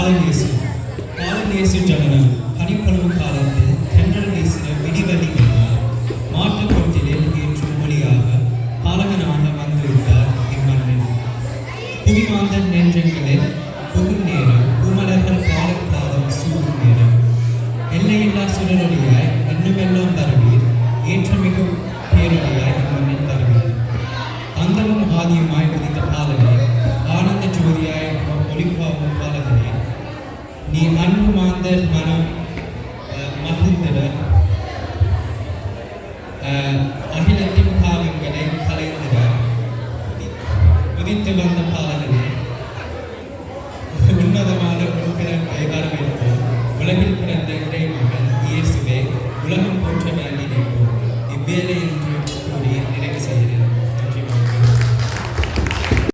பாலநேசு ஜனனம் பனிப்பொழிவு காலத்தில் தென்றல் வீசின விடிவெளிகளில் மாட்டுத் தொட்டிலில் ஏற்றும் மொழியாக பாலகனாக வந்துவிட்டார் இம்மண்ணில். புவிமாந்தன் நெஞ்சங்களில் புகும் நேரம் பூமலர்கள் பாலம் சூடும் நேரம் எல்லையில்லா சுடரொலியாய் என்னுமெல்லாம் தருவீர் ஏற்றமிகும் பேரொலியாய் இம்மண்ணில் தருவீர். அந்தமும் ஆதியுமாய் உதித்த பாலனே ஆனந்த ஜோதியாய் ஒளிப்பாவும் பாலகனே நீ அன்பு மாந்தர் மனம் மகிழ்ந்திட அகிலத்தின் பாவங்களை கலைந்திட உதித்து வந்த பாலகனே